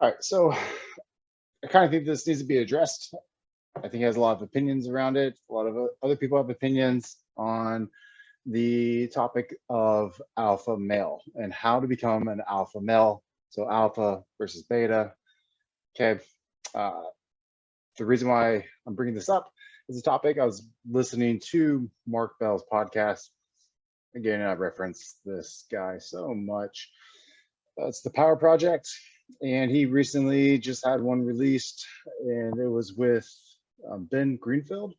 All right, so I kind of think this needs to be addressed. I think he has a lot of opinions around it. A lot of other people have opinions on the topic of alpha male and how to become an alpha male. So alpha versus beta. Okay. Uh, the reason why I'm bringing this up as a topic, I was listening to Mark Bell's podcast. Again, I reference this guy so much. It's the Power Project, and he recently just had one released, and it was with Ben Greenfield.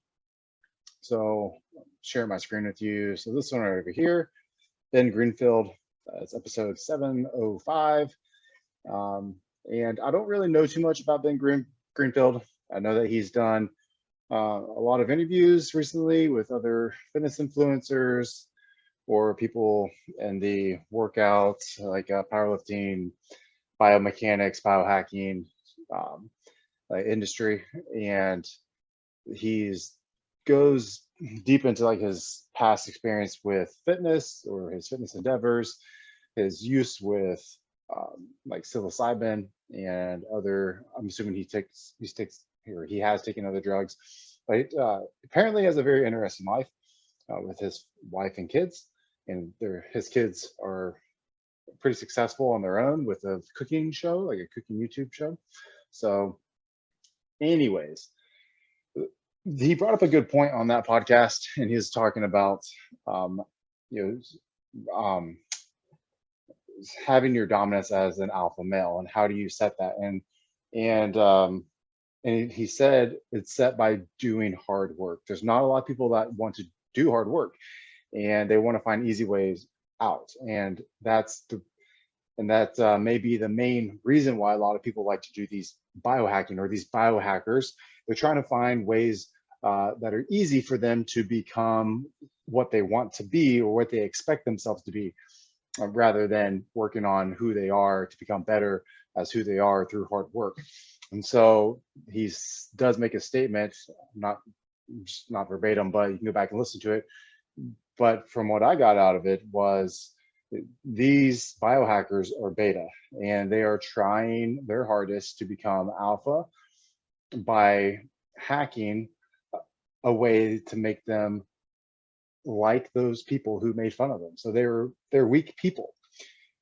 So share my screen with you. So this one right over here, Ben Greenfield, it's episode 705. And I don't really know too much about Ben Greenfield. I know that he's done a lot of interviews recently with other fitness influencers or people in the workouts like powerlifting, biomechanics, biohacking industry, and he's goes deep into like his past experience with fitness or his fitness endeavors, his use with like psilocybin and other. I'm assuming he has taken other drugs, but apparently has a very interesting life with his wife and kids, and his kids are pretty successful on their own with a cooking show, like a cooking YouTube show. So anyways, he brought up a good point on that podcast, and he was talking about you know having your dominance as an alpha male and how do you set that, and he said it's set by doing hard work. There's not a lot of people that want to do hard work, and they want to find easy ways out, and that may be the main reason why a lot of people like to do these biohacking or these biohackers. They're trying to find ways that are easy for them to become what they want to be or what they expect themselves to be, rather than working on who they are to become better as who they are through hard work. And so he does make a statement, not verbatim, but you can go back and listen to it. But from what I got out of it was these biohackers are beta, and they are trying their hardest to become alpha by hacking a way to make them like those people who made fun of them. So they're weak people,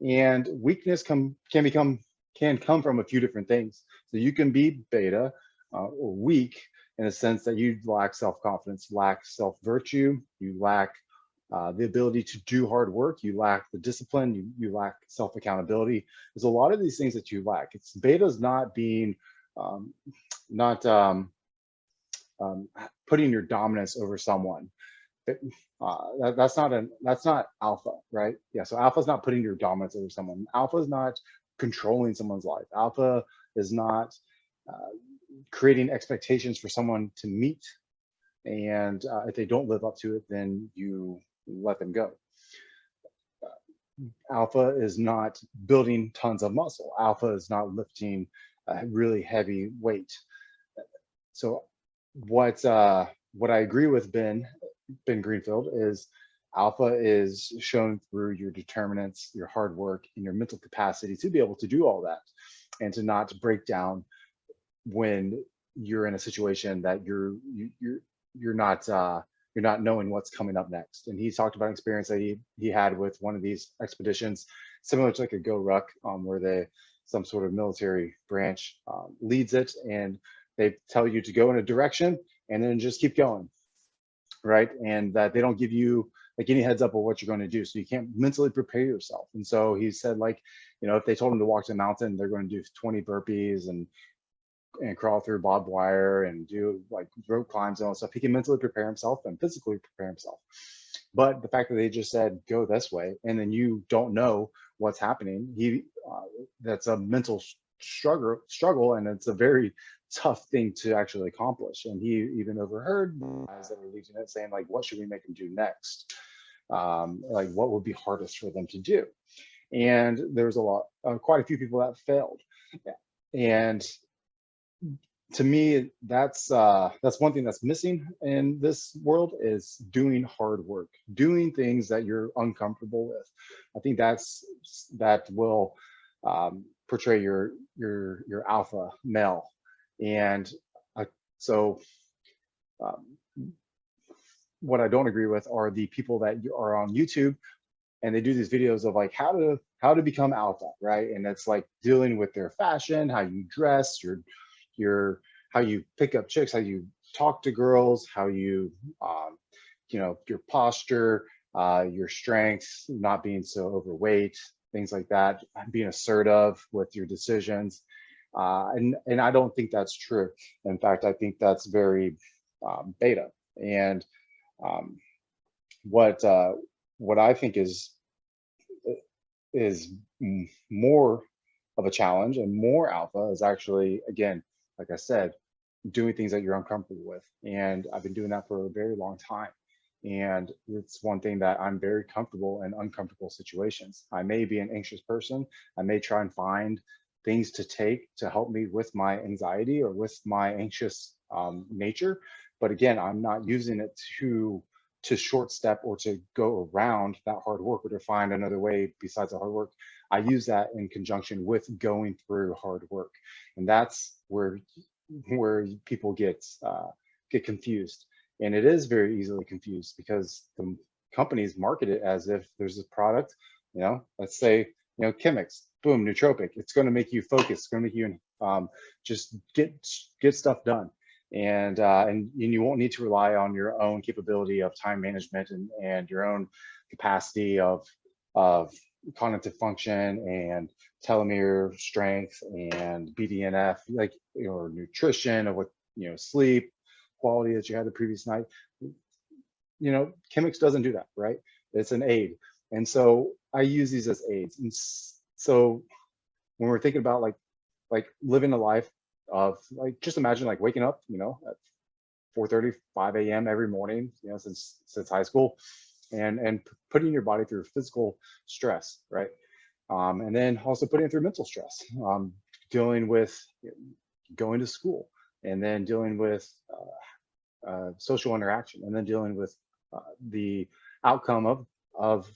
and weakness can come from a few different things. So you can be beta or weak in a sense that you lack self-confidence, lack self-virtue, you lack the ability to do hard work, you lack the discipline, you lack self-accountability. There's a lot of these things that you lack. It's beta's not being not putting your dominance over someone. That's not alpha, right? Yeah, so alpha is not putting your dominance over someone. Alpha is not controlling someone's life. Alpha is not creating expectations for someone to meet, and if they don't live up to it, then you let them go. Alpha is not building tons of muscle. Alpha is not lifting a really heavy weight. So what I agree with Ben Greenfield is alpha is shown through your determinants, your hard work, and your mental capacity to be able to do all that, and to not break down when you're in a situation that you're not knowing what's coming up next. And he talked about an experience that he had with one of these expeditions, similar to like a Go Ruck, where some sort of military branch leads it, and they tell you to go in a direction and then just keep going, right? And that they don't give you like any heads up of what you're going to do, so you can't mentally prepare yourself. And so he said, like, if they told him to walk to a mountain, they're going to do 20 burpees and crawl through barbed wire and do like rope climbs and all that stuff. He can mentally prepare himself and physically prepare himself. But the fact that they just said go this way, and then you don't know what's happening, that's a mental struggle, and it's a very tough thing to actually accomplish. And he even overheard guys that were leading it saying, like, what should we make them do next? Like, what would be hardest for them to do? And there's quite a few people that failed. And to me, that's one thing that's missing in this world, is doing hard work, doing things that you're uncomfortable with. I think that will portray your alpha male. And I, so um, what I don't agree with are the people that are on YouTube and they do these videos of like how to become alpha, right? And it's like dealing with their fashion, how you dress, your how you pick up chicks, how you talk to girls, how you your posture, your strengths, not being so overweight, things like that, being assertive with your decisions. And I don't think that's true. In fact, I think that's very beta. And um, what what I think is more of a challenge and more alpha is actually, again, like I said, doing things that you're uncomfortable with. And I've been doing that for a very long time. And it's one thing that I'm very comfortable in uncomfortable situations. I may be an anxious person. I may try and find things to take to help me with my anxiety or with my anxious nature. But again, I'm not using it to short step or to go around that hard work or to find another way besides the hard work. I use that in conjunction with going through hard work. And that's where people get confused. And it is very easily confused because the companies market it as if there's a product, let's say, Chemix, boom, nootropic. It's going to make you focus. It's going to make you just get stuff done. And you won't need to rely on your own capability of time management and your own capacity of cognitive function and telomere strength and BDNF, like your nutrition or what sleep quality that you had the previous night. Chemix doesn't do that, right? It's an aid, and so I use these as aids. And so when we're thinking about like living a life of like, just imagine like waking up, at 4:30, 5 a.m. every morning, since high school, and putting your body through physical stress, right? And then also putting it through mental stress, dealing with going to school, and then dealing with social interaction, and then dealing with the outcome of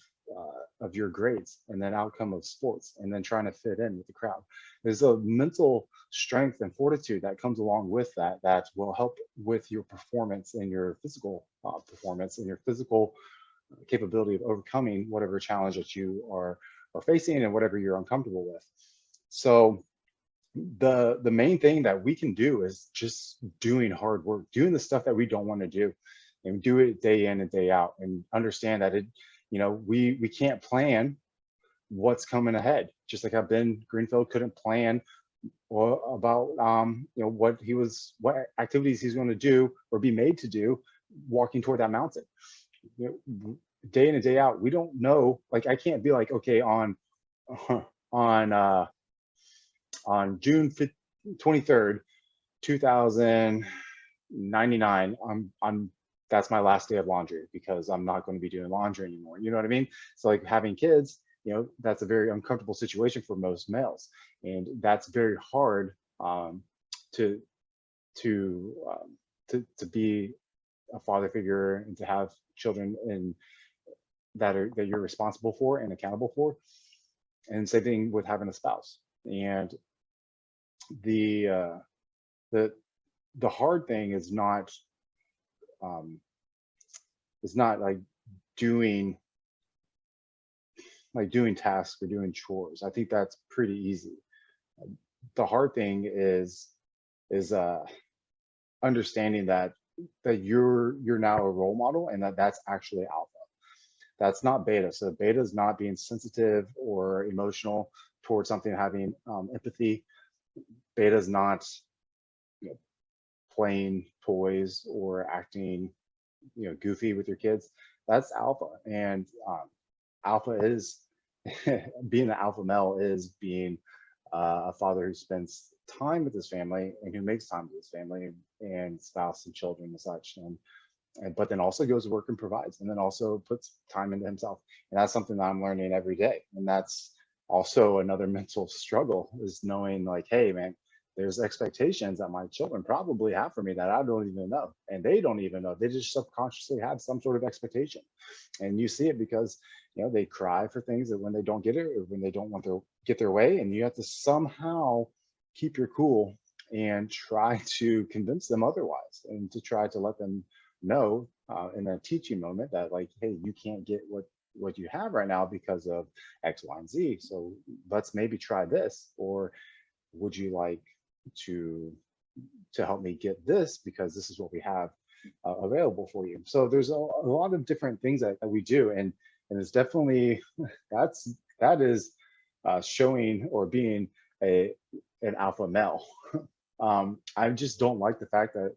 your grades, and then outcome of sports, and then trying to fit in with the crowd. There's a mental strength and fortitude that comes along with that will help with your performance and your physical performance and your physical capability of overcoming whatever challenge that you are facing and whatever you're uncomfortable with. So the main thing that we can do is just doing hard work, doing the stuff that we don't want to do, and do it day in and day out, and understand that we can't plan what's coming ahead. Just like how Ben Greenfield couldn't plan about what activities he's going to do or be made to do walking toward that mountain. Day in and day out, we don't know. Like, I can't be like, okay, on June 23rd, 2099, that's my last day of laundry because I'm not going to be doing laundry anymore. You know what I mean? So like having kids, that's a very uncomfortable situation for most males, and that's very hard to be a father figure and to have children that you're responsible for and accountable for. And same thing with having a spouse. And the hard thing is not like doing tasks or doing chores. I think that's pretty easy. The hard thing is understanding that you're now a role model, and that's actually alpha. That's not beta. So beta is not being sensitive or emotional towards something, having empathy. Beta is not playing toys or acting goofy with your kids. That's alpha. And alpha is being an alpha male is being a father who spends time with his family and who makes time with his family and spouse and children and such, but then also goes to work and provides, and then also puts time into himself. And that's something that I'm learning every day. And that's also another mental struggle, is knowing like, hey man, there's expectations that my children probably have for me that I don't even know, and they don't even know. They just subconsciously have some sort of expectation, and you see it because they cry for things that when they don't get it, or when they don't want to get their way, and you have to somehow keep your cool and try to convince them otherwise, and to try to let them know in a teaching moment that, like, hey, you can't get what you have right now because of X, Y, and Z. So let's maybe try this, or would you like to help me get this, because this is what we have available for you. So there's a lot of different things that we do, and it's definitely that is showing or being an alpha male. I just don't like the fact that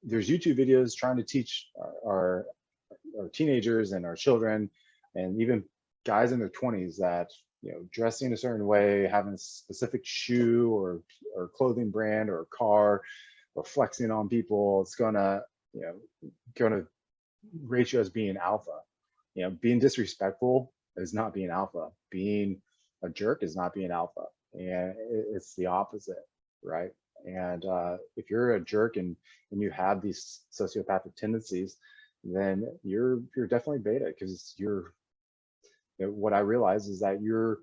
there's YouTube videos trying to teach our teenagers and our children, and even guys in their 20s, that dressing a certain way, having a specific shoe or clothing brand or car, or flexing on people, it's gonna rate you as being alpha. Being disrespectful is not being alpha. Being a jerk is not being alpha, and it's the opposite, right? And if you're a jerk and you have these sociopathic tendencies, then you're definitely beta, because what I realize is that you're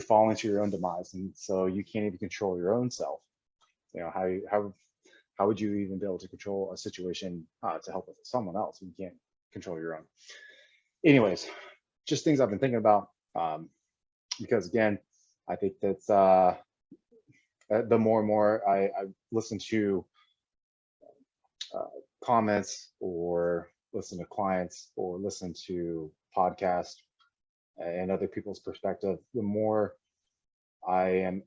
falling to your own demise, and so you can't even control your own self. How would you even be able to control a situation to help with someone else when you can't control your own? Anyways, just things I've been thinking about, because again, I think that the more and more I listen to comments, or listen to clients, or listen to podcasts and other people's perspective, the more I am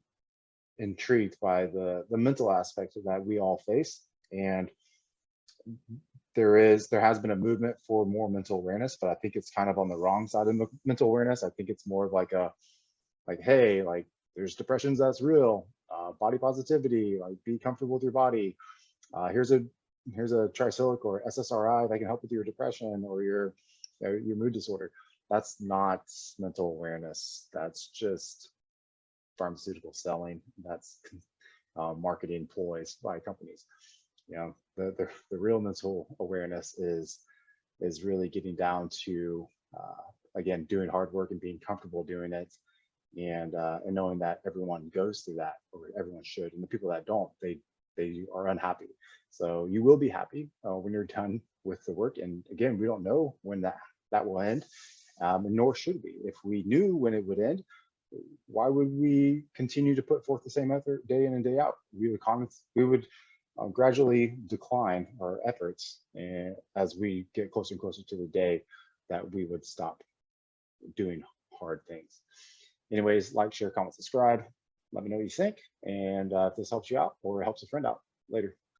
intrigued by the mental aspect that we all face. And there has been a movement for more mental awareness, but I think it's kind of on the wrong side of mental awareness. I think it's more of like hey, like, there's depressions, that's real. Body positivity, like, be comfortable with your body. Here's a tricyclic or SSRI that can help with your depression or your mood disorder. That's not mental awareness. That's just pharmaceutical selling. That's marketing ploys by companies. The real mental awareness is really getting down to again, doing hard work and being comfortable doing it, and knowing that everyone goes through that, or everyone should, and the people that don't, they are unhappy. So you will be happy when you're done with the work. And again, we don't know when that will end, nor should we. If we knew when it would end, why would we continue to put forth the same effort day in and day out? We would gradually decline our efforts, and as we get closer and closer to the day that we would stop doing hard things. Anyways, like, share, comment, subscribe. Let me know what you think, and if this helps you out or helps a friend out. Later.